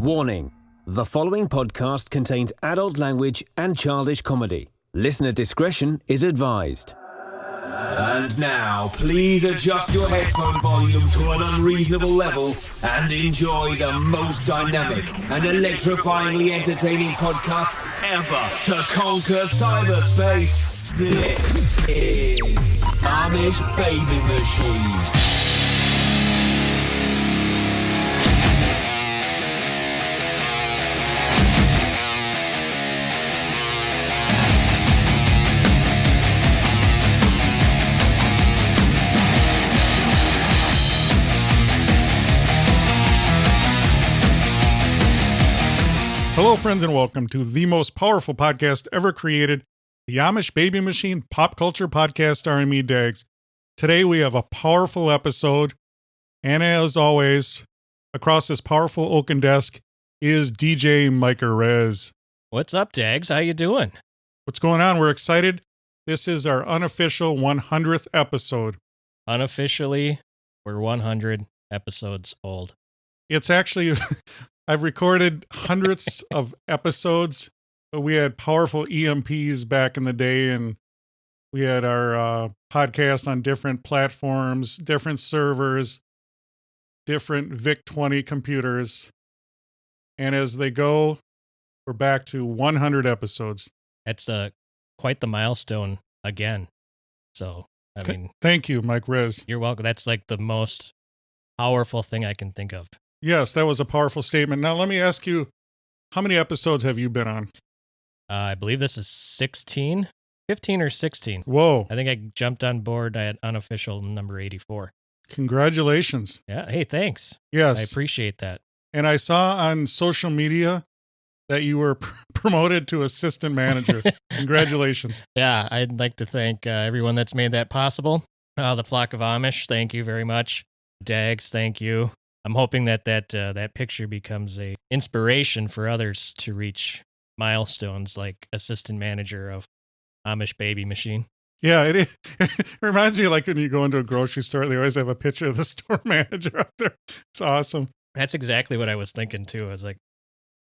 Warning: the following podcast contains adult language and childish comedy. Listener discretion is advised. And now, please adjust your headphone volume to an unreasonable level and enjoy the most dynamic and electrifyingly entertaining podcast ever to conquer cyberspace. This is Amish Baby Machine. Hello, friends, and welcome to the most powerful podcast ever created, the Amish Baby Machine Pop Culture Podcast starring me, Dags. Today we have a powerful episode, and as always, across this powerful oaken desk is DJ Micah Rez. What's up, Dags? How you doing? What's going on? We're excited. This is our unofficial 100th episode. Unofficially, we're 100 episodes old. It's actually... I've recorded hundreds of episodes, but we had powerful EMPs back in the day, and we had our podcast on different platforms, different servers, different VIC-20 computers. And as they go, we're back to 100 episodes. That's quite the milestone again. So, I mean... Thank you, Mike Rez. You're welcome. That's like the most powerful thing I can think of. Yes, that was a powerful statement. Now, let me ask you, how many episodes have you been on? I believe this is 16, 15 or 16. Whoa. I think I jumped on board at unofficial number 84. Congratulations. Yeah. Hey, thanks. Yes. I appreciate that. And I saw on social media that you were promoted to assistant manager. Congratulations. Yeah, I'd like to thank everyone that's made that possible. The Flock of Amish, thank you very much. Dags, thank you. I'm hoping that picture becomes a inspiration for others to reach milestones like assistant manager of Amish Baby Machine. Yeah, it reminds me like when you go into a grocery store, they always have a picture of the store manager up there. It's awesome. That's exactly what I was thinking too. I was like,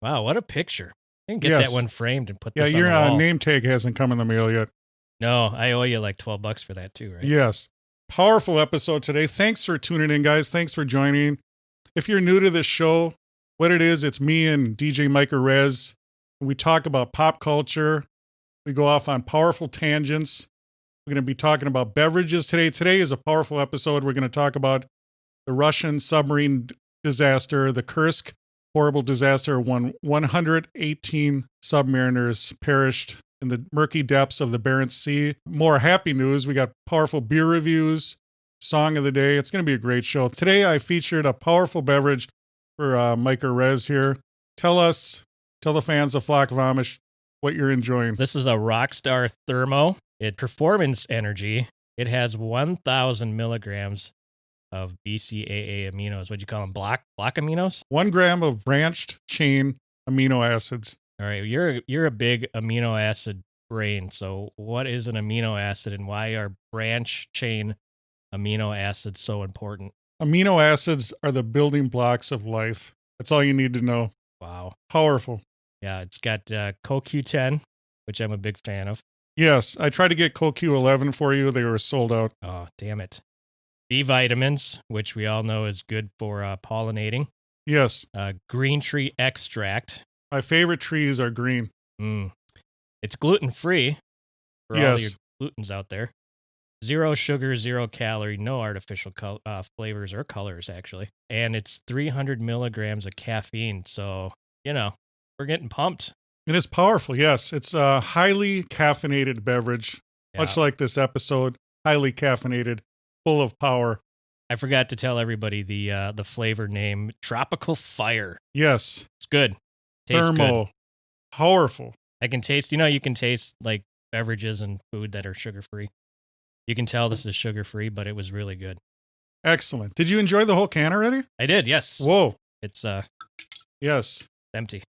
wow, what a picture. I can get that one framed and put this on the wall. Your name tag hasn't come in the mail yet. No, I owe you like $12 for that too, right? Yes. Powerful episode today. Thanks for tuning in, guys. Thanks for joining. If you're new to this show, what it is, it's me and DJ Micah Rez. We talk about pop culture. We go off on powerful tangents. We're going to be talking about beverages today. Today is a powerful episode. We're going to talk about the Russian submarine disaster, the Kursk horrible disaster. 118 submariners perished in the murky depths of the Barents Sea. More happy news. We got powerful beer reviews. Song of the day. It's going to be a great show. Today I featured a powerful beverage for Micah Rez here. Tell the fans of Flock of Amish what you're enjoying. This is a Rockstar Thermo. It performance energy. It has 1,000 milligrams of BCAA aminos. What'd you call them? Block aminos? 1 gram of branched chain amino acids. All right. You're a big amino acid brain. So what is an amino acid and why are branch chain amino acids so important? Amino acids are the building blocks of life. That's all you need to know. Wow. Powerful. Yeah, it's got CoQ10, which I'm a big fan of. Yes, I tried to get CoQ11 for you. They were sold out. Oh, damn it. B vitamins, which we all know is good for pollinating. Yes. Green tree extract. My favorite trees are green. It's gluten-free for all your glutens out there. 0 sugar, 0 calorie, no artificial flavors or colors, actually. And it's 300 milligrams of caffeine. So, we're getting pumped. It is powerful, yes. It's a highly caffeinated beverage, much like this episode. Highly caffeinated, full of power. I forgot to tell everybody the flavor name, Tropical Fire. Yes. It's good. Tastes Thermo. good. Powerful. I can taste, you can taste like beverages and food that are sugar-free. You can tell this is sugar-free, but it was really good. Excellent. Did you enjoy the whole can already? I did, yes. Whoa. It's yes. Empty.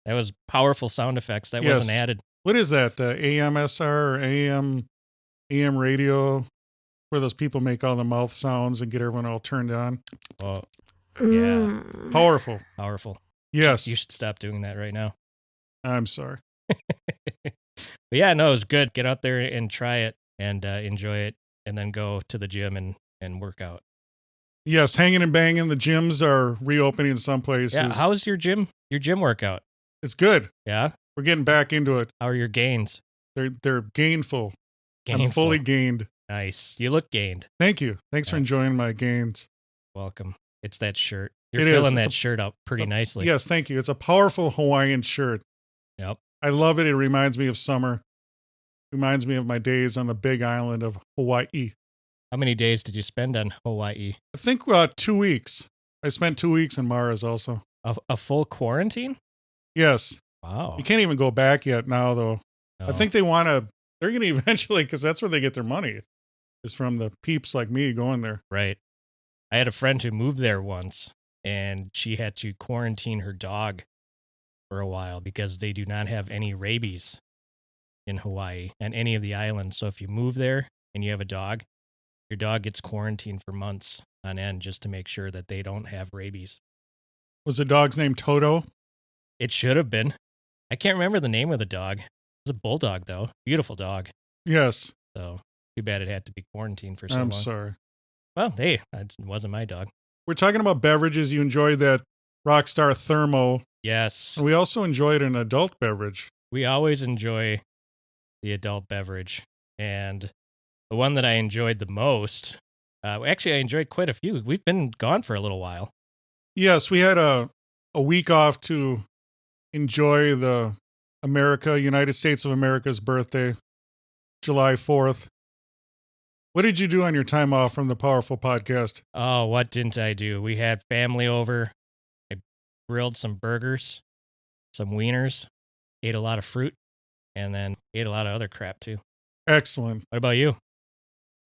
That was powerful sound effects. That wasn't added. What is that? The AMSR or AM radio where those people make all the mouth sounds and get everyone all turned on? Oh, yeah. Powerful. Powerful. Yes. You should stop doing that right now. I'm sorry. But yeah, no, it was good. Get out there and try it and enjoy it, and then go to the gym and work out. Yes, hanging and banging. The gyms are reopening in some places. Yeah, how's your gym workout? It's good. Yeah? We're getting back into it. How are your gains? They're gainful. I'm Gainful. fully gained. Nice. You look gained. Thank you. Thanks for enjoying my gains. Welcome. It's that shirt. You're It is. filling It's that shirt up pretty nicely. Yes, thank you. It's a powerful Hawaiian shirt. Yep. I love it. It reminds me of summer. Reminds me of my days on the big island of Hawaii. How many days did you spend on Hawaii? I think 2 weeks. I spent 2 weeks in Mars also. A full quarantine? Yes. Wow. You can't even go back yet now, though. No. I think they're going to eventually, because that's where they get their money, is from the peeps like me going there. Right. I had a friend who moved there once, and she had to quarantine her dog for a while because they do not have any rabies in Hawaii and any of the islands. So if you move there and you have a dog, your dog gets quarantined for months on end just to make sure that they don't have rabies. Was the dog's name Toto? It should have been. I can't remember the name of the dog. It was a bulldog, though. Beautiful dog. Yes. So too bad it had to be quarantined for so long. I'm sorry. Well, hey, it wasn't my dog. We're talking about beverages. You enjoyed that Rockstar Thermo. Yes. And we also enjoyed an adult beverage. We always enjoy the adult beverage. And the one that I enjoyed the most, actually, I enjoyed quite a few. We've been gone for a little while. Yes, we had a week off to enjoy the United States of America's birthday, July 4th. What did you do on your time off from the Powerful Podcast? Oh, what didn't I do? We had family over. I grilled some burgers, some wieners, ate a lot of fruit, and then ate a lot of other crap too. Excellent. What about you?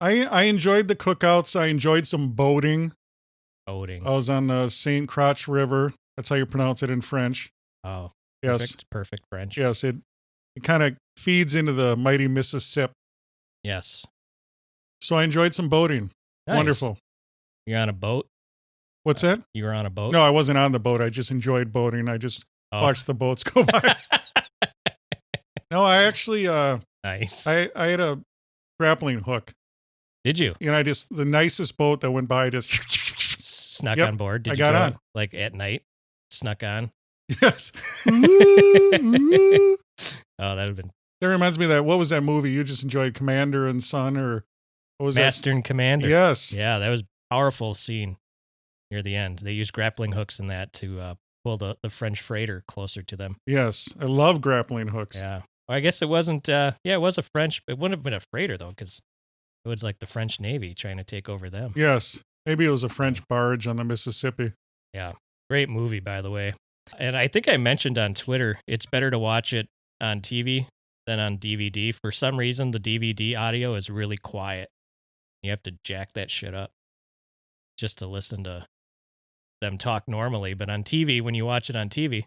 I enjoyed the cookouts. I enjoyed some boating. Boating. I was on the St. Croix River. That's how you pronounce it in French. Oh, yes. Perfect French. Yes, it kind of feeds into the mighty Mississippi. Yes. So I enjoyed some boating. Nice. Wonderful. You're on a boat? What's that? You were on a boat? No, I wasn't on the boat. I just enjoyed boating. I just watched the boats go by. No, I actually, nice. I had a grappling hook. Did you? And the nicest boat that went by just snuck on board. Did I you got go, on. like at night? Snuck on? Yes. Oh, that would have been. That reminds me of that. What was that movie? You just enjoyed Commander and Son, or what was Master and Commander. Yes. Yeah, that was a powerful scene near the end. They used grappling hooks in that to pull the French freighter closer to them. Yes. I love grappling hooks. Yeah. Well, I guess it wasn't, it was a French, it wouldn't have been a freighter though, because it was like the French Navy trying to take over them. Yes. Maybe it was a French barge on the Mississippi. Yeah. Great movie, by the way. And I think I mentioned on Twitter, it's better to watch it on TV than on DVD. For some reason, the DVD audio is really quiet. You have to jack that shit up just to listen to them talk normally. But on TV, when you watch it on TV,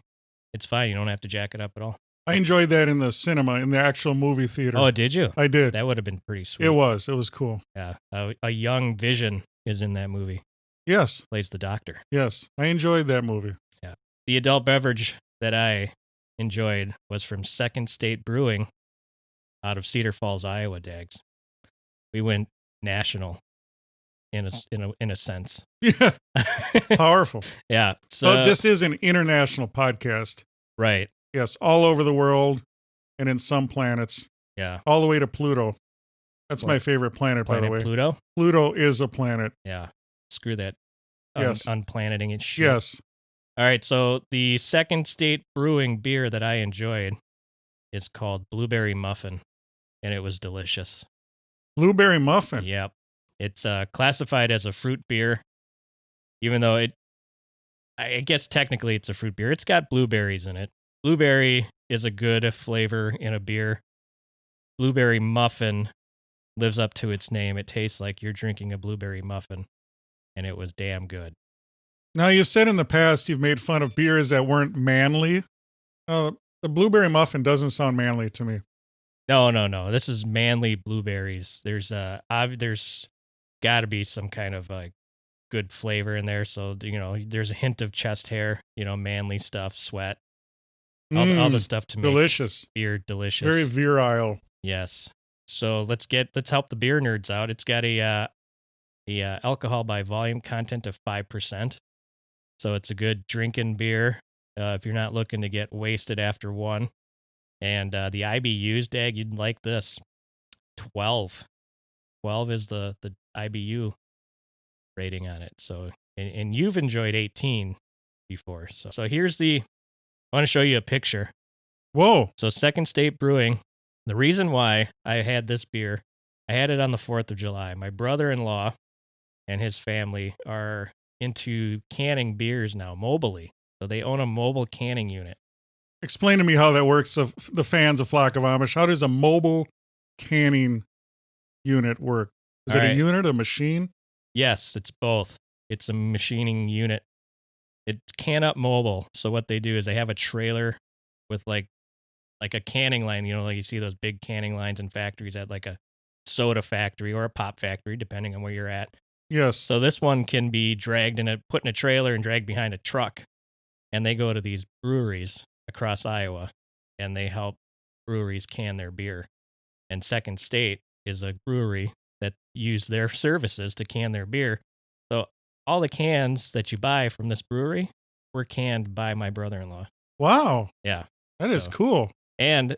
it's fine. You don't have to jack it up at all. I enjoyed that in the cinema, in the actual movie theater. Oh, did you? I did. That would have been pretty sweet. It was cool. Yeah. A young Vision is in that movie. Yes. Plays the doctor. Yes. I enjoyed that movie. Yeah. The adult beverage that I enjoyed was from Second State Brewing out of Cedar Falls, Iowa, Dags. We went national in a sense. Yeah. Powerful. Yeah. So this is an international podcast. Right. Yes. All over the world and in some planets. Yeah. All the way to Pluto. That's my favorite planet, by the way. Pluto? Pluto is a planet. Yeah. Screw that. Yes. Unplaneting and shit. Yes. All right. So the Second State Brewing beer that I enjoyed is called Blueberry Muffin, and it was delicious. Blueberry Muffin? Yep. It's classified as a fruit beer, even though I guess technically it's a fruit beer. It's got blueberries in it. Blueberry is a good flavor in a beer. Blueberry Muffin lives up to its name. It tastes like you're drinking a blueberry muffin, and it was damn good. Now, you've said in the past you've made fun of beers that weren't manly. The Blueberry Muffin doesn't sound manly to me. No. This is manly blueberries. There's got to be some kind of good flavor in there. So, there's a hint of chest hair, manly stuff, sweat, all the stuff to make delicious beer delicious. Very virile. Yes. So let's help the beer nerds out. It's got a alcohol by volume content of 5%. So it's a good drinking beer if you're not looking to get wasted after one. And the IBUs, Dag, you'd like this. 12. 12 is the IBU rating on it. So, and you've enjoyed 18 before. So I want to show you a picture. Whoa. So Second State Brewing, the reason why I had this beer, I had it on the 4th of July. My brother-in-law and his family are into canning beers now, mobily. So they own a mobile canning unit. Explain to me how that works, of the fans of Flock of Amish. How does a mobile canning unit work? Is it a unit, a machine? Yes, it's both. It's a machining unit. It's can up mobile. So what they do is they have a trailer with like a canning line, like you see those big canning lines in factories at like a soda factory or a pop factory, depending on where you're at. Yes. So this one can be put in a trailer and dragged behind a truck. And they go to these breweries across Iowa and they help breweries can their beer. And Second State is a brewery that use their services to can their beer. So all the cans that you buy from this brewery were canned by my brother-in-law. Wow. Yeah. That is cool. And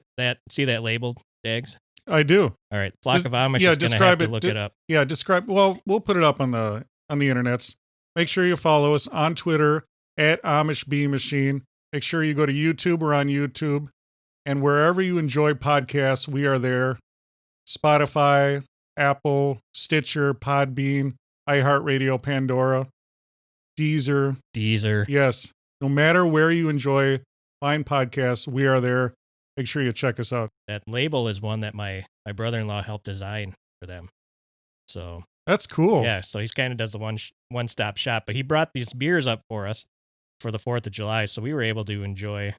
see that label, Dags? I do. All right. Flock of Amish is going to have to look it up. Yeah, well, we'll put it up on the internets. Make sure you follow us on Twitter at Amish Bee Machine. Make sure you go to YouTube. We're on YouTube. And wherever you enjoy podcasts, we are there. Spotify, Apple, Stitcher, Podbean, iHeartRadio, Pandora, Deezer. Yes. No matter where you enjoy fine podcasts, we are there. Make sure you check us out. That label is one that my brother-in-law helped design for them. So that's cool. Yeah. So he's kind of does the one-stop shop, but he brought these beers up for us for the 4th of July. So we were able to enjoy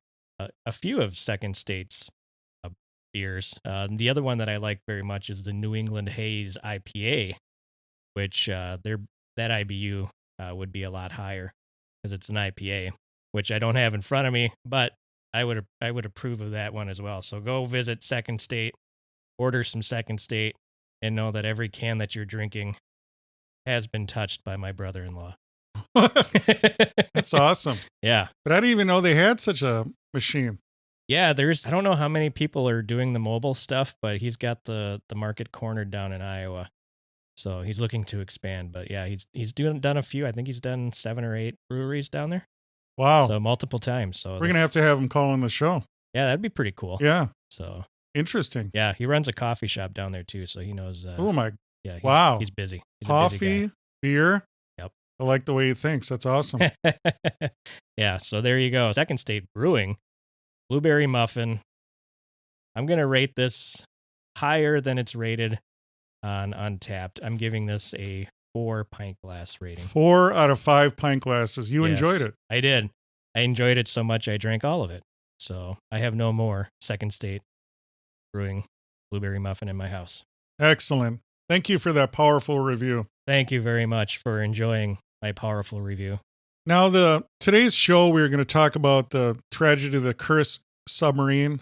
a few of Second State's beers. The other one that I like very much is the New England Haze IPA, which that IBU would be a lot higher because it's an IPA, which I don't have in front of me, but I would approve of that one as well. So go visit Second State, order some Second State, and know that every can that you're drinking has been touched by my brother-in-law. That's awesome. Yeah. But I didn't even know they had such a machine. Yeah, I don't know how many people are doing the mobile stuff, but he's got the market cornered down in Iowa. So he's looking to expand. But yeah, he's done a few. I think he's done 7 or 8 breweries down there. Wow. So multiple times. So we're going to have him call on the show. Yeah, that'd be pretty cool. Yeah. So interesting. Yeah, he runs a coffee shop down there too, so he knows. Oh my. Yeah. Wow. He's busy. He's coffee, a busy guy. beer. Yep. I like the way he thinks. That's awesome. Yeah. So there you go. Second State Brewing, Blueberry Muffin. I'm going to rate this higher than it's rated on Untapped. I'm giving this a 4 pint glass rating. 4 out of 5 pint glasses. You enjoyed it. I did. I enjoyed it so much I drank all of it. So I have no more Second State Brewing Blueberry Muffin in my house. Excellent. Thank you for that powerful review. Thank you very much for enjoying my powerful review. Now, today's show, we're going to talk about the tragedy of the Kursk Submarine.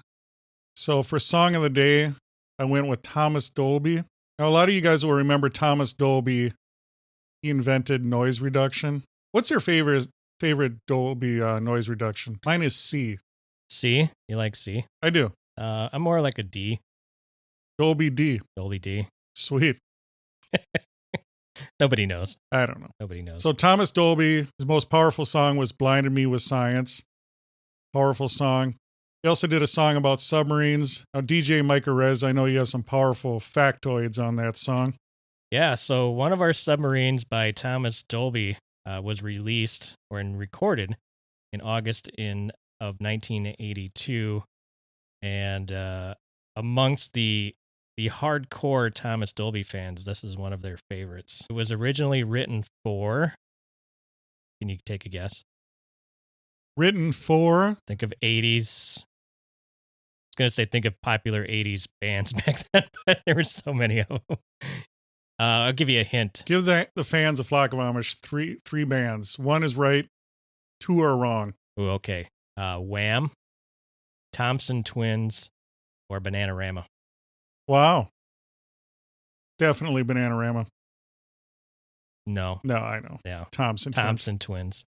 So for Song of the Day, I went with Thomas Dolby. Now, a lot of you guys will remember Thomas Dolby. He invented noise reduction. What's your favorite Dolby noise reduction? Mine is C. C? You like C? I do. I'm more like a D. Dolby D. Dolby D. Sweet. Nobody knows. I don't know. Nobody knows. So Thomas Dolby, his most powerful song was Blinded Me with Science. Powerful song. He also did a song about submarines. Now, DJ Micah Rez, I know you have some powerful factoids on that song. Yeah, so one of our submarines by Thomas Dolby was released and recorded in August of 1982. And amongst the hardcore Thomas Dolby fans, this is one of their favorites. It was originally written for... Can you take a guess? Written for? Think of 80s... I was going to say think of popular 80s bands back then, but there were so many of them. I'll give you a hint. Give the fans of Flock of Amish three bands. One is right, two are wrong. Ooh, okay. Wham, Thompson Twins, or Bananarama. Wow. Definitely Bananarama. No. No, I know. Yeah. Thompson Twins.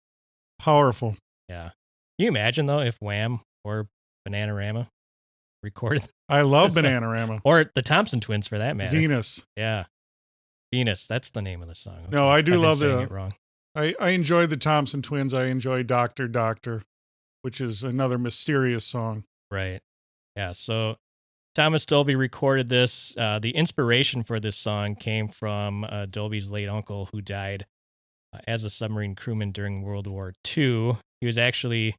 Powerful. Yeah. Can you imagine, though, if Wham or Bananarama recorded? I love Bananarama. Or the Thompson Twins, for that matter. Venus. Yeah. Venus. That's the name of the song. No, I do love saying it wrong. I enjoy the Thompson Twins. I enjoy Doctor Doctor, which is another mysterious song. Right. Yeah. So Thomas Dolby recorded this. The inspiration for this song came from Dolby's late uncle, who died as a submarine crewman during World War II. He was actually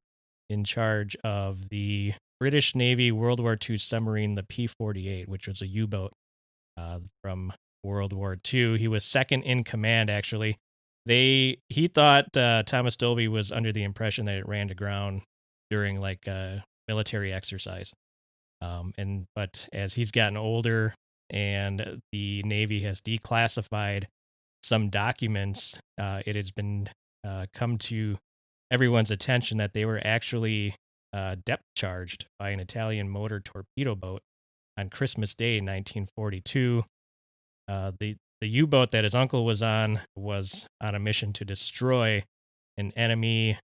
in charge of the British Navy World War II submarine, the P-48, which was a U-boat from World War II. He was second in command, actually. He thought Thomas Dolby was under the impression that it ran aground during like a military exercise. But as he's gotten older and the Navy has declassified some documents, it has been come to everyone's attention that they were actually depth charged by an Italian motor torpedo boat on Christmas Day, 1942. The U-boat that his uncle was on a mission to destroy an enemy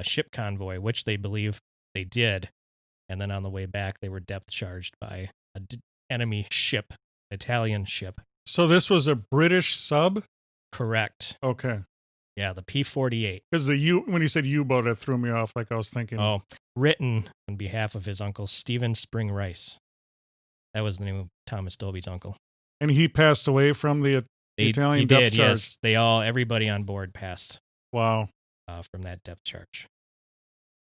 ship convoy, which they believe they did. And then on the way back, they were depth charged by an enemy ship, Italian ship. So this was a British sub? Correct. Okay. Yeah, the P-48. Because when you said U-boat, it threw me off. Like I was thinking. Written on behalf of his uncle, Stephen Spring Rice. That was the name of Thomas Dolby's uncle. And he passed away from the Italian depth charge. Yes, everybody on board passed. Wow. From that depth charge.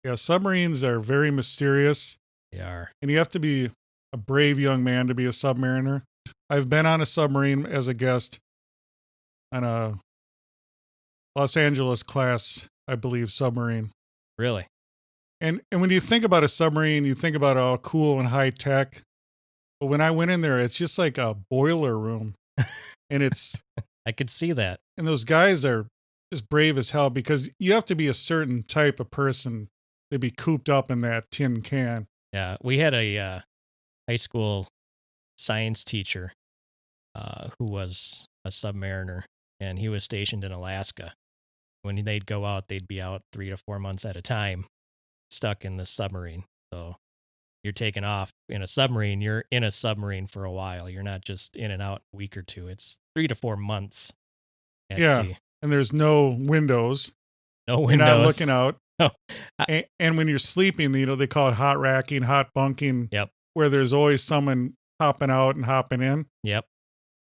Yeah, submarines are very mysterious. They are. And you have to be a brave young man to be a submariner. I've been on a submarine as a guest on a Los Angeles class, I believe, submarine. Really? And when you think about a submarine, you think about all cool and high tech. But when I went in there, it's just like a boiler room. And it's... I could see that. And those guys are just brave as hell because you have to be a certain type of person to be cooped up in that tin can. Yeah, we had a high school science teacher who was a submariner, and he was stationed in Alaska. When they'd go out, they'd be out 3 to 4 months at a time, stuck in the submarine. So you're taking off in a submarine, you're in a submarine for a while. You're not just in and out a week or two. It's 3 to 4 months at sea. And there's no windows. No windows. You're not looking out. No. And when you're sleeping, they call it hot racking, hot bunking. Yep. Where there's always someone hopping out and hopping in. Yep.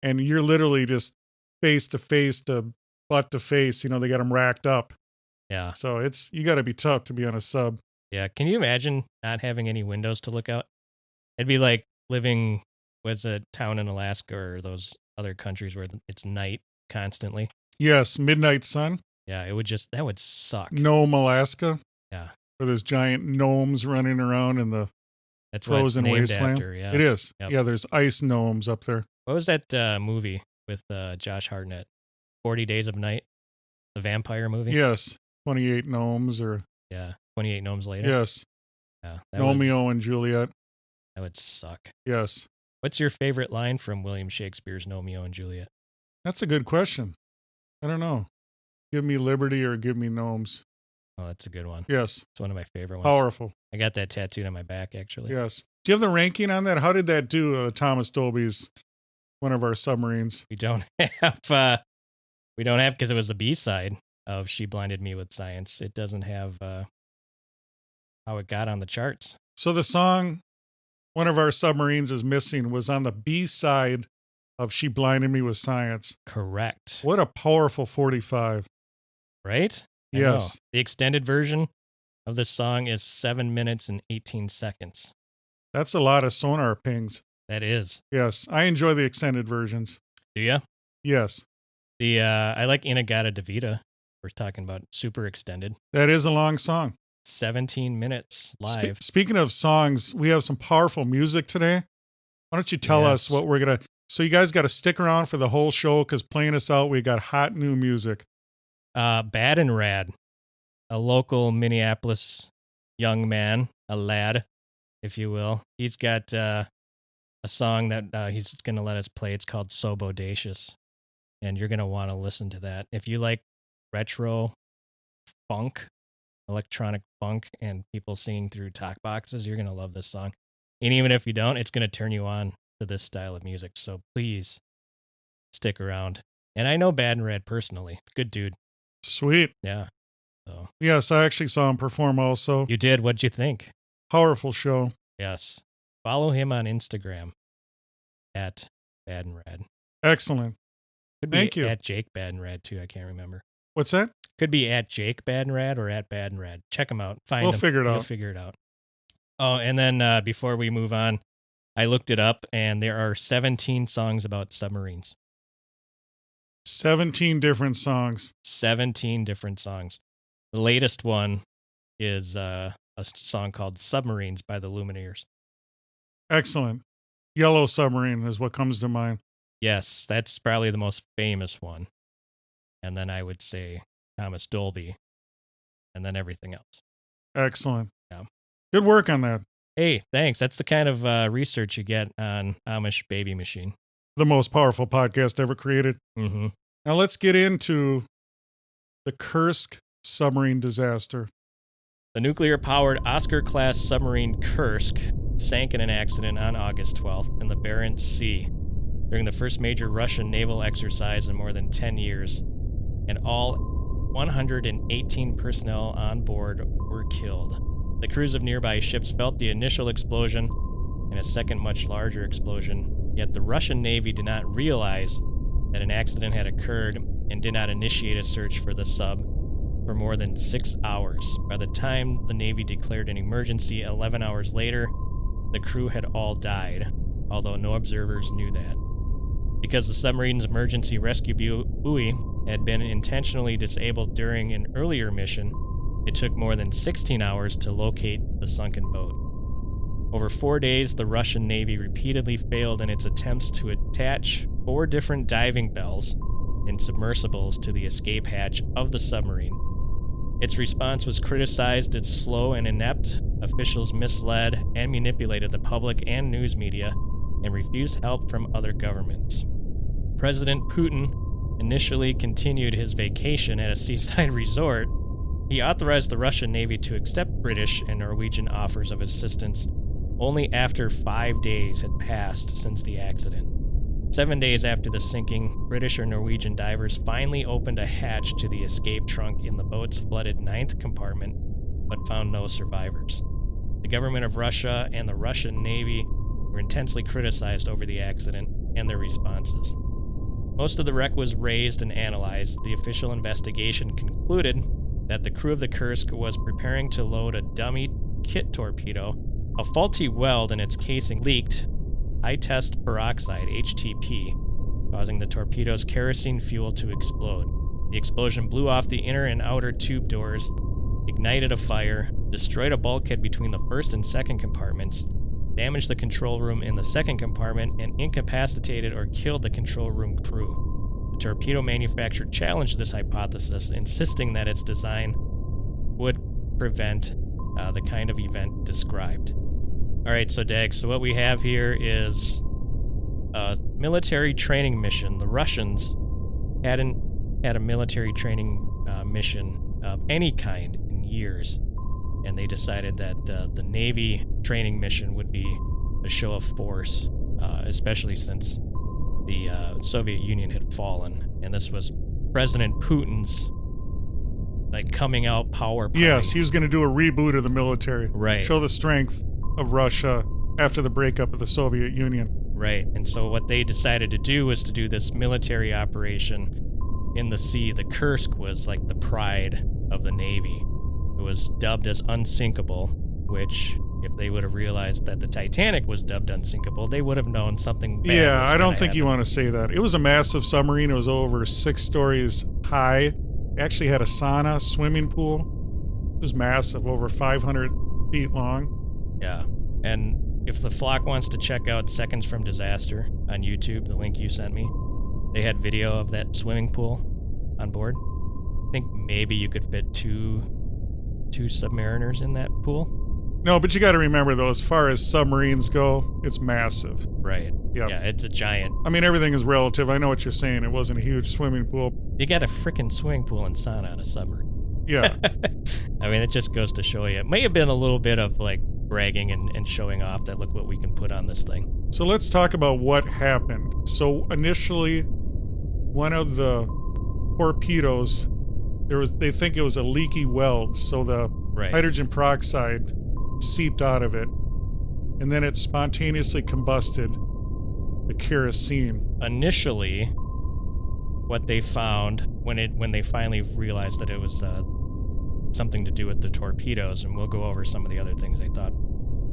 And you're literally just face to face to butt to face. They got them racked up. Yeah. So you got to be tough to be on a sub. Yeah. Can you imagine not having any windows to look out? It'd be like living with a town in Alaska or those other countries where it's night constantly. Yes. Midnight sun. Yeah. That would suck. Nome, Alaska. Yeah. Where there's giant gnomes running around in the frozen wasteland. After, yeah. It is. Yep. Yeah. There's ice gnomes up there. What was that movie with Josh Hartnett? 40 Days of Night? The vampire movie? Yes. 28 gnomes or... Yeah. 28 Gnomes Later? Yes. Yeah. Romeo and Juliet. That would suck. Yes. What's your favorite line from William Shakespeare's Romeo and Juliet? That's a good question. I don't know. Give me liberty or give me gnomes. Oh, that's a good one. Yes. It's one of my favorite ones. Powerful. I got that tattooed on my back, actually. Yes. Do you have the ranking on that? How did that do, Thomas Dolby's, one of our submarines? We don't have, because it was the B-side of She Blinded Me with Science. It doesn't have how it got on the charts. So the song, One of Our Submarines is Missing, was on the B-side of She Blinded Me with Science. Correct. What a powerful 45. Right? I Yes. know. The extended version of this song is 7 minutes and 18 seconds. That's a lot of sonar pings. That is. Yes. I enjoy the extended versions. Do you? Yes. I like Inagata Devita. We're talking about super extended. That is a long song. 17 minutes live. Speaking of songs, we have some powerful music today. Why don't you tell us what we're going to... So you guys got to stick around for the whole show because playing us out, we got hot new music. Bad and Rad, a local Minneapolis young man, a lad, if you will. He's got a song that he's going to let us play. It's called So Bodacious, and you're going to want to listen to that. If you like retro funk, electronic funk, and people singing through talk boxes, you're going to love this song. And even if you don't, it's going to turn you on to this style of music. So please stick around. And I know Bad and Rad personally. Good dude. Sweet. Yeah. So Yes, I actually saw him perform also. you did. What'd you think? Powerful show. Yes. Follow him on Instagram at Bad and Rad. Excellent. Could be Thank you. at Jake Bad and Rad too. I can't remember. What's that? Could be at Jake Bad and Rad or at Bad and Rad. Check him out. Find We'll him. figure it You'll out. figure it out. Oh, and then before we move on, I looked it up, and there are 17 songs about submarines. 17 different songs. 17 different songs. The latest one is a song called Submarines by the Lumineers. Excellent. Yellow Submarine is what comes to mind. Yes, that's probably the most famous one. And then I would say Thomas Dolby, and then everything else. Excellent. Yeah. Good work on that. Hey, thanks. That's the kind of research you get on Amish Baby Machine. The most powerful podcast ever created. Mm-hmm. Now let's get into the Kursk Submarine Disaster. The nuclear-powered Oscar-class submarine Kursk sank in an accident on August 12th in the Barents Sea during the first major Russian naval exercise in more than 10 years, and all 118 personnel on board were killed. The crews of nearby ships felt the initial explosion and a second much larger explosion, yet the Russian Navy did not realize that an accident had occurred and did not initiate a search for the sub for more than 6 hours. By the time the Navy declared an emergency 11 hours later, the crew had all died, although no observers knew that. Because the submarine's emergency rescue buoy had been intentionally disabled during an earlier mission, it took more than 16 hours to locate the sunken boat. Over 4 days, the Russian Navy repeatedly failed in its attempts to attach 4 different diving bells and submersibles to the escape hatch of the submarine. Its response was criticized as slow and inept. Officials misled and manipulated the public and news media and refused help from other governments. President Putin initially continued his vacation at a seaside resort. He authorized the Russian Navy to accept British and Norwegian offers of assistance only after 5 days had passed since the accident. 7 days after the sinking, British or Norwegian divers finally opened a hatch to the escape trunk in the boat's flooded 9th compartment, but found no survivors. The government of Russia and the Russian Navy were intensely criticized over the accident and their responses. Most of the wreck was raised and analyzed. The official investigation concluded that the crew of the Kursk was preparing to load a dummy kit torpedo. A faulty weld in its casing leaked high-test peroxide, HTP, causing the torpedo's kerosene fuel to explode. The explosion blew off the inner and outer tube doors, ignited a fire, destroyed a bulkhead between the first and second compartments, damaged the control room in the second compartment, and incapacitated or killed the control room crew. The torpedo manufacturer challenged this hypothesis, insisting that its design would prevent the kind of event described. All right, so Dag, so what we have here is a military training mission. The Russians hadn't had a military training mission of any kind in years, and they decided that the Navy training mission would be a show of force, especially since the Soviet Union had fallen, and this was President Putin's coming out power party. Yes, he was going to do a reboot of the military. Right. Show the strength of Russia after the breakup of the Soviet Union. Right, and so what they decided to do was to do this military operation in the sea. The Kursk was like the pride of the Navy. It was dubbed as unsinkable, which, if they would have realized that the Titanic was dubbed unsinkable, they would have known something bad Yeah, was I don't gonna think you happen. want to say that. It was a massive submarine. It was over 6 stories high. It actually had a sauna, swimming pool. It was massive, over 500 feet long. Yeah, and if the flock wants to check out Seconds from Disaster on YouTube, the link you sent me, they had video of that swimming pool on board. I think maybe you could fit two Submariners in that pool. No, but you got to remember, though, as far as submarines go, it's massive. Right. Yep. Yeah, it's a giant. I mean, everything is relative. I know what you're saying. It wasn't a huge swimming pool. You got a freaking swimming pool and sauna on a submarine. Yeah. I mean, it just goes to show you. It may have been a little bit of like bragging and showing off that look what we can put on this thing. So let's talk about what happened. So initially, one of the torpedoes, they think it was a leaky weld, so the hydrogen peroxide seeped out of it, and then it spontaneously combusted the kerosene. Initially, what they found when they finally realized that it was something to do with the torpedoes, and we'll go over some of the other things they thought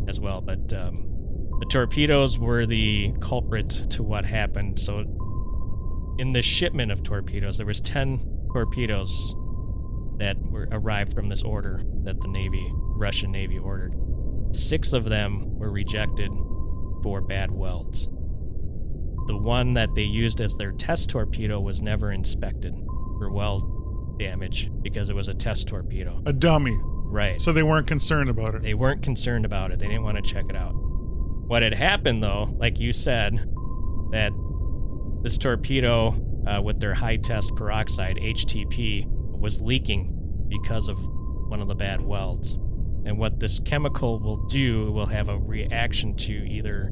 as well, but the torpedoes were the culprit to what happened. So in the shipment of torpedoes, there was 10 torpedoes that arrived from this order that the Russian Navy ordered. 6 of them were rejected for bad welds. The one that they used as their test torpedo was never inspected for weld damage because it was a test torpedo. A dummy. Right. So they weren't concerned about it. They weren't concerned about it. They didn't want to check it out. What had happened, though, like you said, that this torpedo with their high test peroxide, HTP, was leaking because of one of the bad welds. And what this chemical will have a reaction to either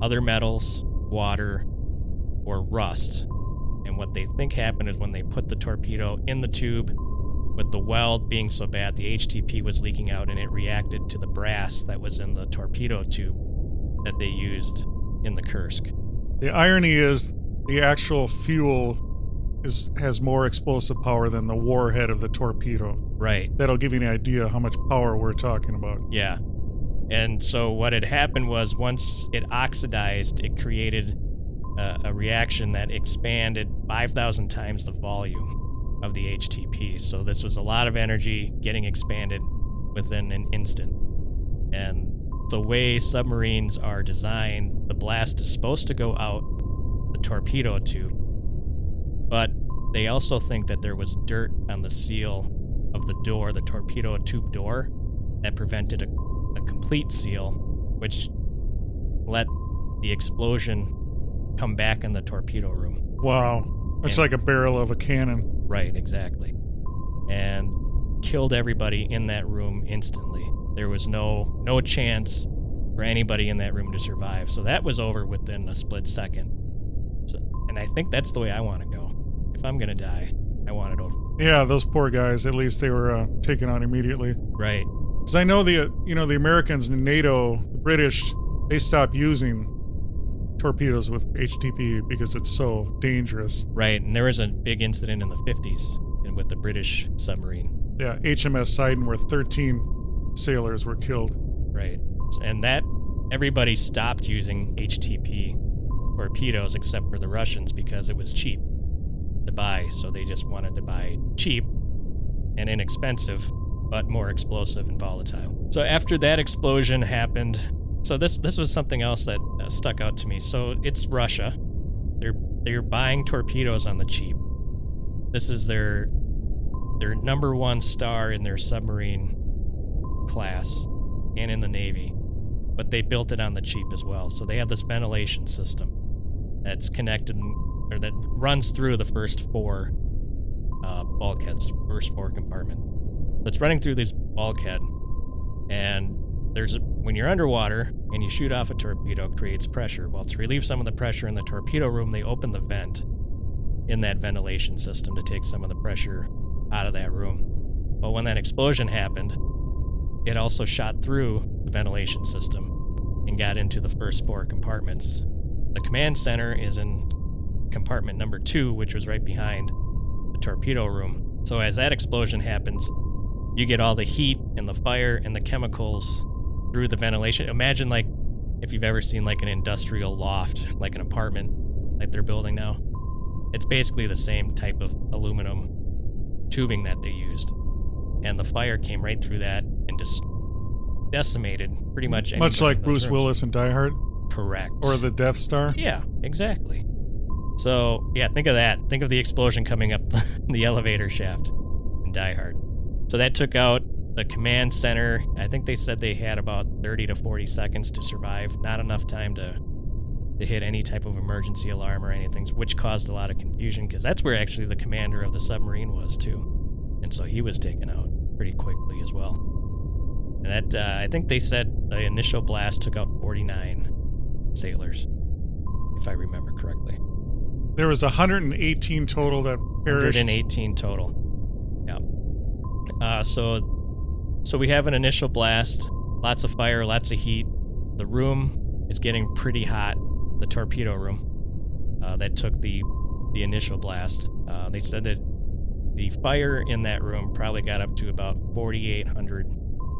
other metals, water, or rust. And what they think happened is when they put the torpedo in the tube, with the weld being so bad, the HTP was leaking out and it reacted to the brass that was in the torpedo tube that they used in the Kursk. The irony is the actual fuel has more explosive power than the warhead of the torpedo. Right. That'll give you an idea how much power we're talking about. Yeah. And so what had happened was once it oxidized, it created a reaction that expanded 5,000 times the volume of the HTP. So this was a lot of energy getting expanded within an instant. And the way submarines are designed, the blast is supposed to go out the torpedo tube, but they also think that there was dirt on the seal of the door, the torpedo tube door, that prevented a complete seal, which let the explosion come back in the torpedo room. Wow. It's like a barrel of a cannon. Right, exactly. And killed everybody in that room instantly. There was no chance for anybody in that room to survive. So that was over within a split second. And I think that's the way I want to go. If I'm going to die, I want it over. Yeah, those poor guys, at least they were taken out immediately. Right. Because I know the Americans and NATO, the British, they stopped using torpedoes with HTP because it's so dangerous. Right, and there was a big incident in the 50s with the British submarine. Yeah, HMS Sidon, where 13 sailors were killed. Right, and that everybody stopped using HTP torpedoes except for the Russians because it was cheap to buy, so they just wanted to buy cheap and inexpensive, but more explosive and volatile. So after that explosion happened, so this was something else that stuck out to me. So it's Russia. They're buying torpedoes on the cheap. This is their number one star in their submarine class and in the Navy, but they built it on the cheap as well. So they have this ventilation system that's connected or that runs through the first 4 bulkheads, first 4 compartments. It's running through this bulkhead, and when you're underwater and you shoot off a torpedo, it creates pressure. Well, to relieve some of the pressure in the torpedo room, they open the vent in that ventilation system to take some of the pressure out of that room. But when that explosion happened, it also shot through the ventilation system and got into the first 4 compartments. The command center is in compartment number 2, which was right behind the torpedo room. So as that explosion happens, you get all the heat and the fire and the chemicals through the ventilation. Imagine like if you've ever seen like an industrial loft, like an apartment like they're building now. It's basically the same type of aluminum tubing that they used. And the fire came right through that and just decimated pretty much. Much anybody like in those Bruce rooms. Willis in Die Hard Correct. or the Death Star. Yeah, exactly. So, yeah, think of that. Think of the explosion coming up the elevator shaft in Die Hard. So that took out the command center. I think they said they had about 30 to 40 seconds to survive. Not enough time to hit any type of emergency alarm or anything, which caused a lot of confusion because that's where actually the commander of the submarine was too. And so he was taken out pretty quickly as well. And that, I think they said the initial blast took out 49 sailors, if I remember correctly. There was 118 total that perished. 118 total. Yeah. So we have an initial blast, lots of fire, lots of heat. The room is getting pretty hot, the torpedo room that took the initial blast. They said that the fire in that room probably got up to about 4,800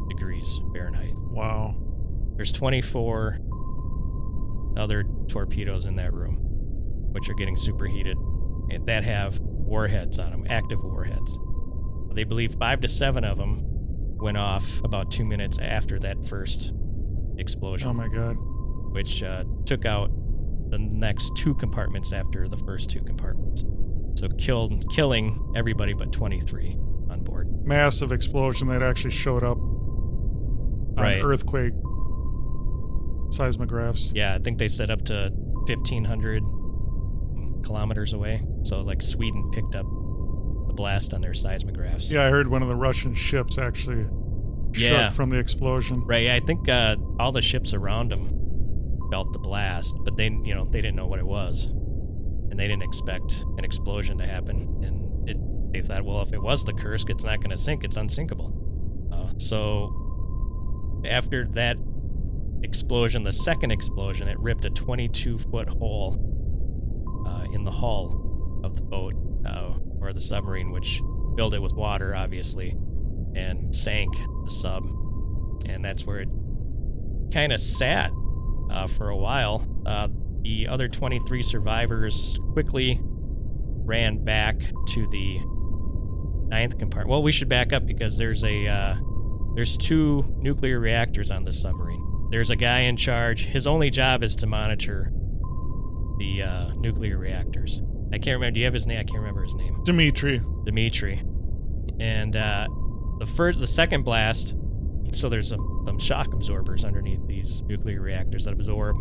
degrees Fahrenheit. Wow. There's 24 other torpedoes in that room, which are getting superheated, and that have warheads on them, active warheads. They believe 5 to 7 of them went off about 2 minutes after that first explosion. Oh my God. Which took out the next 2 compartments after the first 2 compartments. So killing everybody but 23 on board. Massive explosion that actually showed up on earthquake seismographs. Yeah, I think they said up to 1,500 kilometers away. So like Sweden picked up the blast on their seismographs. Yeah, I heard one of the Russian ships actually shook from the explosion. Right, yeah, I think all the ships around them felt the blast, but they didn't know what it was. And they didn't expect an explosion to happen. And they thought, well, if it was the Kursk, it's not going to sink. It's unsinkable. So after that explosion, the second explosion, it ripped a 22-foot hole in the hull of the boat or the submarine, which filled it with water, obviously, and sank the sub. And that's where it kind of sat for a while. The other 23 survivors quickly ran back to the 9th compartment. Well, we should back up because there's 2 nuclear reactors on this submarine. There's a guy in charge. His only job is to monitor the nuclear reactors. I can't remember. Do you have his name? I can't remember his name. Dimitri. And the second blast, so there's some shock absorbers underneath these nuclear reactors that absorb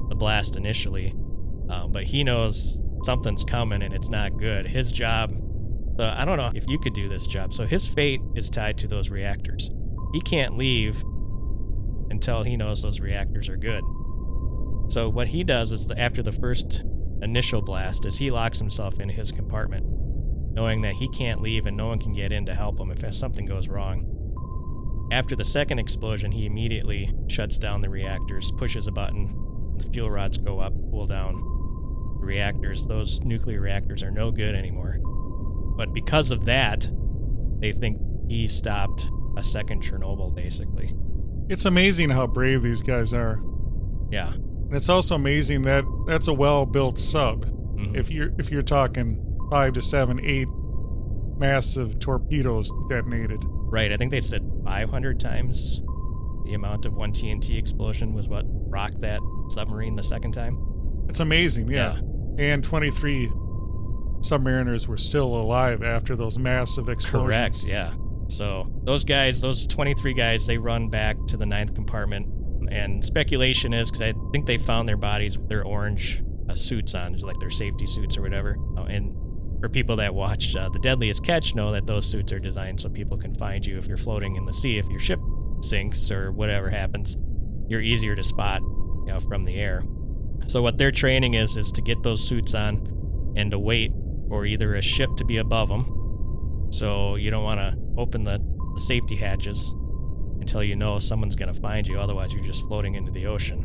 the blast initially, but he knows something's coming and it's not good. His job, I don't know if you could do this job. So his fate is tied to those reactors. He can't leave until he knows those reactors are good. So what he does is after the first initial blast is he locks himself in his compartment, knowing that he can't leave and no one can get in to help him if something goes wrong. After the second explosion, he immediately shuts down the reactors, pushes a button, the fuel rods go up, cool down the reactors. Those nuclear reactors are no good anymore. But because of that, they think he stopped a second Chernobyl, basically. It's amazing how brave these guys are. Yeah. And it's also amazing that that's a well-built sub. Mm-hmm. If you're talking 5 to 7, 8 massive torpedoes detonated. Right, I think they said 500 times the amount of one TNT explosion was what rocked that submarine the second time. It's amazing, yeah. And 23 submariners were still alive after those massive explosions. Correct, yeah. So those 23 guys, they run back to the 9th compartment. And speculation is, because I think they found their bodies with their orange suits on, like their safety suits or whatever. And for people that watch The Deadliest Catch know that those suits are designed so people can find you if you're floating in the sea. If your ship sinks or whatever happens, you're easier to spot from the air. So what their training is to get those suits on and to wait for either a ship to be above them. So you don't want to open the safety hatches until you know someone's going to find you. Otherwise, you're just floating into the ocean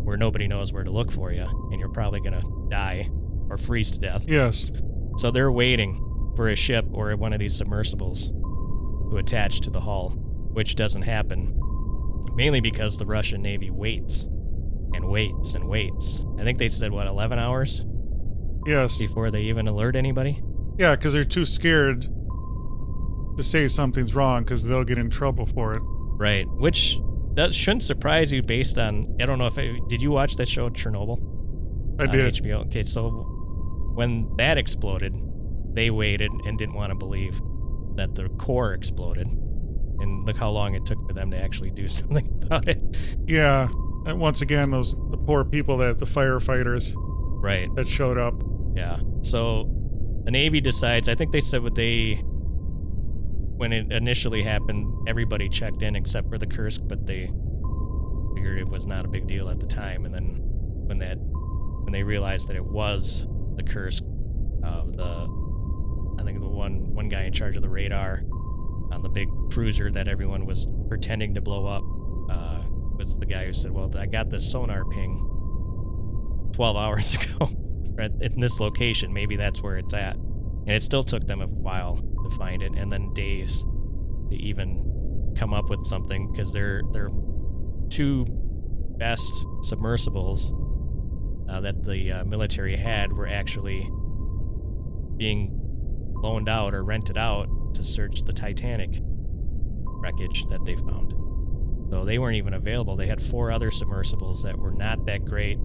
where nobody knows where to look for you, and you're probably going to die or freeze to death. Yes. So they're waiting for a ship or one of these submersibles to attach to the hull, which doesn't happen, mainly because the Russian Navy waits and waits and waits. I think they said, 11 hours? Yes. Before they even alert anybody? Yeah, because they're too scared to say something's wrong because they'll get in trouble for it. Right, which that shouldn't surprise you based on, I don't know if did you watch that show Chernobyl? I on did. HBO. Okay, so when that exploded, they waited and didn't want to believe that the core exploded. And look how long it took for them to actually do something about it. Yeah. And once again, the poor people, the firefighters Right. that showed up. Yeah. So the Navy decides, I think they said when it initially happened, everybody checked in except for the Kursk, but they figured it was not a big deal at the time. And then when they realized that it was the Kursk, I think the one guy in charge of the radar on the big cruiser that everyone was pretending to blow up was the guy who said, well, I got this sonar ping 12 hours ago in this location. Maybe that's where it's at. And it still took them a while to find it, and then days to even come up with something, because their two best submersibles that the military had were actually being loaned out or rented out to search the Titanic wreckage that they found. So they weren't even available. They had 4 other submersibles that were not that great.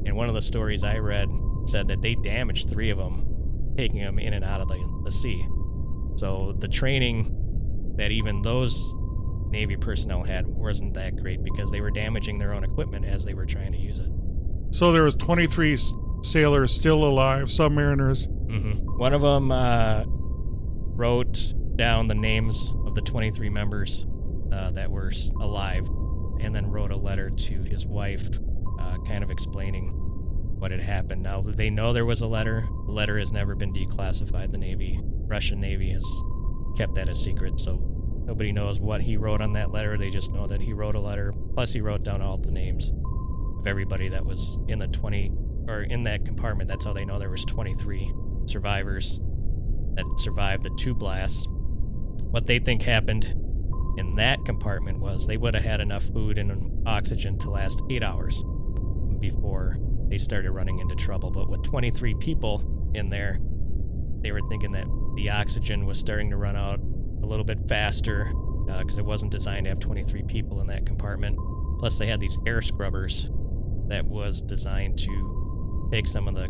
And one of the stories I read said that they damaged 3 of them, taking them in and out of the sea. So the training that even those Navy personnel had wasn't that great, because they were damaging their own equipment as they were trying to use it. So there was 23 sailors still alive, submariners. Mm-hmm. One of them wrote down the names of the 23 members that were alive, and then wrote a letter to his wife kind of explaining what had happened. Now, they know there was a letter. The letter has never been declassified. The Russian Navy has kept that a secret, so nobody knows what he wrote on that letter. They just know that he wrote a letter, plus he wrote down all the names of everybody that was in in that compartment. That's how they know there was 23 survivors that survived the 2 blasts. What they think happened in that compartment was they would have had enough food and oxygen to last 8 hours before they started running into trouble. But with 23 people in there, they were thinking that the oxygen was starting to run out a little bit faster, because it wasn't designed to have 23 people in that compartment. Plus they had these air scrubbers that was designed to take some of the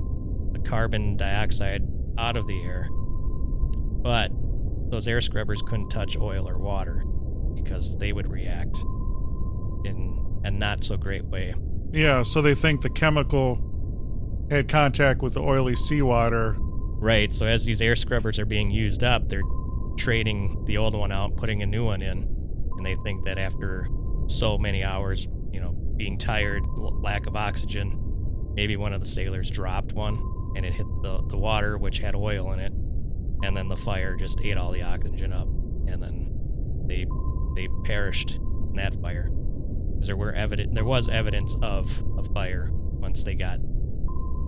carbon dioxide out of the air. But those air scrubbers couldn't touch oil or water, because they would react in a not so great way. Yeah, so they think the chemical had contact with the oily seawater. Right, so as these air scrubbers are being used up, they're trading the old one out, putting a new one in, and they think that after so many hours, being tired, lack of oxygen, maybe one of the sailors dropped one, and it hit the water, which had oil in it, and then the fire just ate all the oxygen up, and then they perished in that fire. Because there was evidence of a fire once they got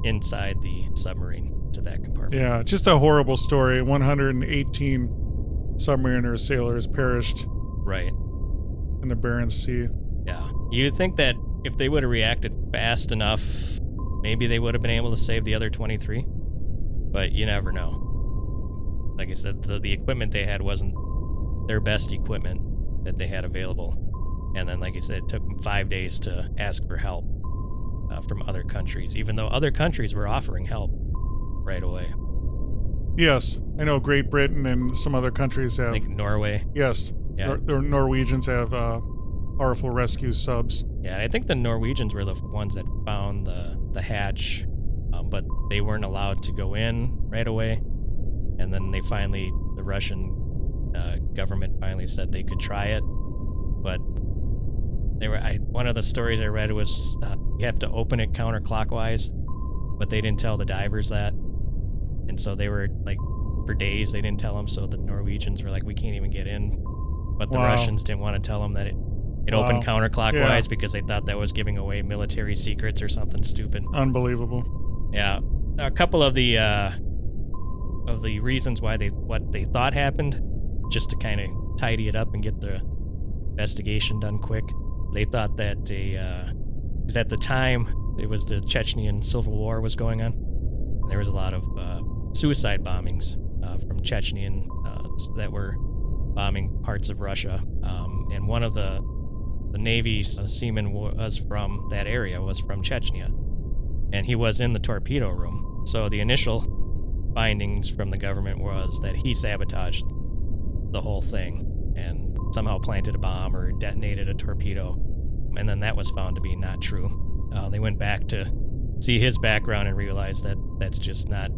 inside the submarine to that compartment. Yeah, just a horrible story. 118 submariners, sailors perished Right. in the Barents Sea. Yeah. You'd think that if they would have reacted fast enough, maybe they would have been able to save the other 23. But you never know. Like I said, the equipment they had wasn't their best equipment that they had available. And then, like I said, it took them 5 days to ask for help from other countries, even though other countries were offering help right away. Yes, I know Great Britain and some other countries have. I think Norway. Yes, Yeah. Norwegians have powerful rescue subs. Yeah, and I think the Norwegians were the ones that found the hatch, but they weren't allowed to go in right away. And then the Russian government finally said they could try it, but one of the stories I read was you have to open it counterclockwise, but they didn't tell the divers that, and so they were like, for days they didn't tell them. So the Norwegians were like, we can't even get in, but the Wow. Russians didn't want to tell them that it opened counterclockwise, because they thought that was giving away military secrets or something stupid. Unbelievable. Yeah, a couple of the reasons why what they thought happened, just to kind of tidy it up and get the investigation done quick. They thought that because at the time it was the Chechnyan Civil War was going on, and there was a lot of suicide bombings from Chechnyan that were bombing parts of Russia, and one of the the Navy seaman was from that area, was from Chechnya. And he was in the torpedo room. So the initial findings from the government was that he sabotaged the whole thing and somehow planted a bomb or detonated a torpedo. And then that was found to be not true. They went back to see his background and realized that that's just not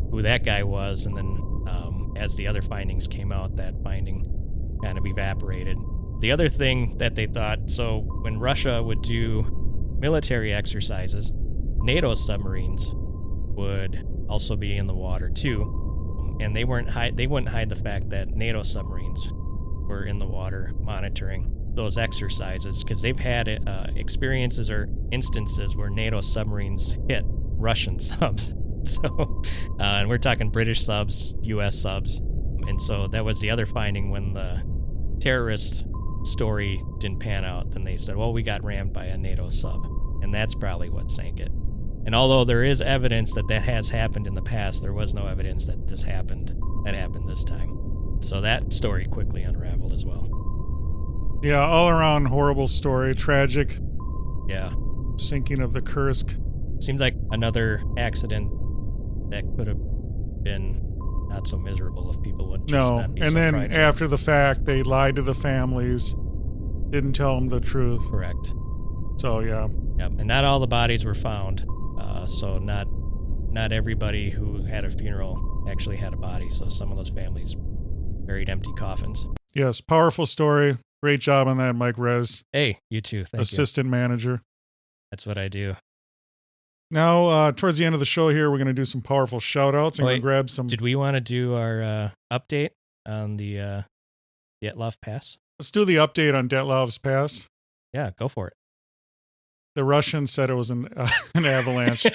who that guy was. And then as the other findings came out, that finding kind of evaporated. The other thing that they thought, so when Russia would do military exercises, NATO submarines would also be in the water too, and they wouldn't hide the fact that NATO submarines were in the water monitoring those exercises, because they've had experiences or instances where NATO submarines hit Russian subs. So, and we're talking British subs, U.S. subs, and so that was the other finding when the terrorist story didn't pan out. Then they said, well, we got rammed by a NATO sub, and that's probably what sank it. And although there is evidence that has happened in the past, there was no evidence that that happened this time. So that story quickly unraveled as well. Yeah, all around horrible story, tragic. Yeah. Sinking of the Kursk. Seems like another accident that could have been not so miserable if people would just not be and so then prideful. after the fact, they lied to the families, didn't tell them the truth. Correct. So, yeah. Yep, and not all the bodies were found. So not everybody who had a funeral actually had a body. So some of those families buried empty coffins. Yes, powerful story. Great job on that, Mike Rez. Hey, you too. Thank you. Assistant manager. That's what I do. Now, towards the end of the show here, we're going to do some powerful shout-outs and we'll grab some... Did we want to do our update on the Dyatlov Pass? Let's do the update on Dyatlov's Pass. Yeah, go for it. The Russians said it was an avalanche.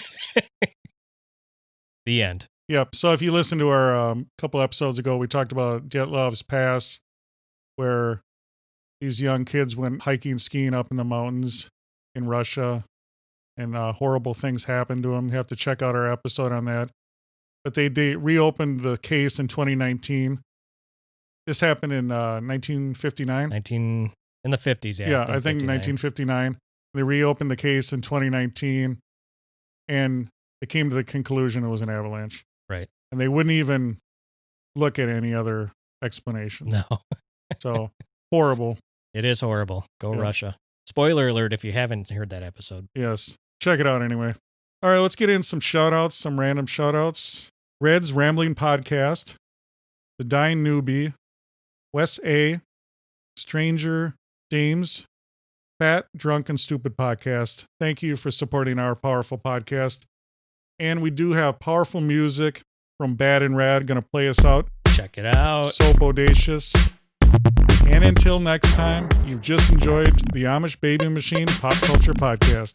The end. Yep. So if you listen to our couple episodes ago, we talked about Dyatlov's Pass, where these young kids went hiking, skiing up in the mountains in Russia, and horrible things happened to them. You have to check out our episode on that. But they reopened the case in 2019. This happened in 1959. In the 50s, yeah. Yeah, I think 1959. They reopened the case in 2019, and they came to the conclusion it was an avalanche. Right. And they wouldn't even look at any other explanations. No. So, horrible. It is horrible. Go Russia. Spoiler alert if you haven't heard that episode. Yes. Check it out anyway. All right, let's get in some shout-outs, some random shout-outs. Red's Rambling Podcast, The Dying Newbie, Wes A., Stranger Dames, Fat, Drunk, and Stupid Podcast. Thank you for supporting our powerful podcast. And we do have powerful music from Bad and Rad going to play us out. Check it out. So bodacious. And until next time, you've just enjoyed the Amish Baby Machine Pop Culture Podcast.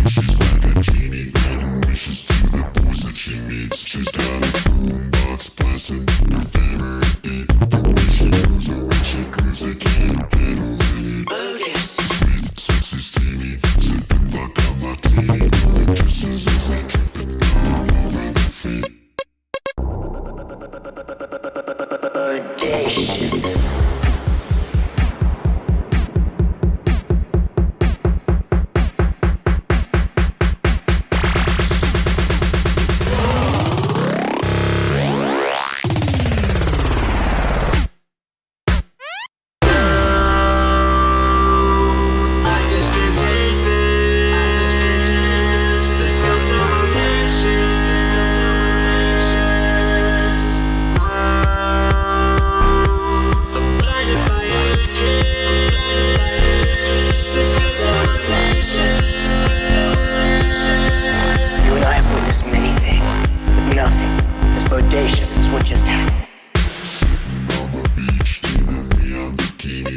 She's like a genie, getting wishes to the boys that she meets. She's got a boombox blasting her favorite beat. The way she moves, the way she grooves, I can't handle it. Bogus. Sweet, sexy, steamy, sipping vodka martini. The kisses as they dripping down over their feet. Bodacious.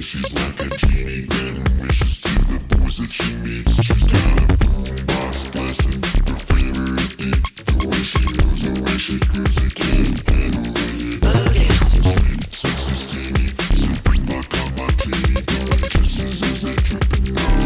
She's like a genie, getting wishes to the boys that she meets. She's got a boombox blasting her favorite beat. The way she moves, the way she grooves, I can't handle it. Bogus. Sweet, sexy, steamy, sipping vodka martini. The kisses as they dripping down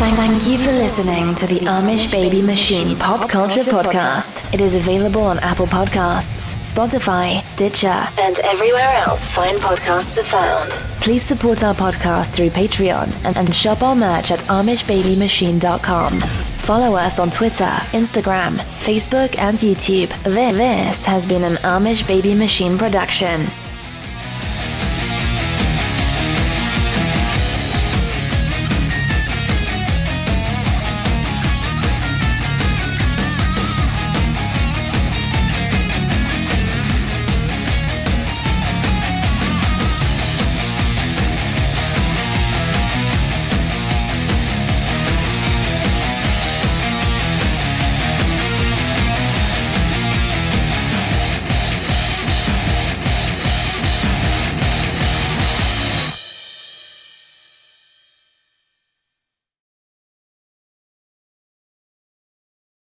Thank you for listening to the Amish Baby Machine Pop Culture Podcast. It is available on Apple Podcasts, Spotify, Stitcher, and everywhere else fine podcasts are found. Please support our podcast through Patreon and shop our merch at AmishBabyMachine.com. Follow us on Twitter, Instagram, Facebook, and YouTube. This has been an Amish Baby Machine production.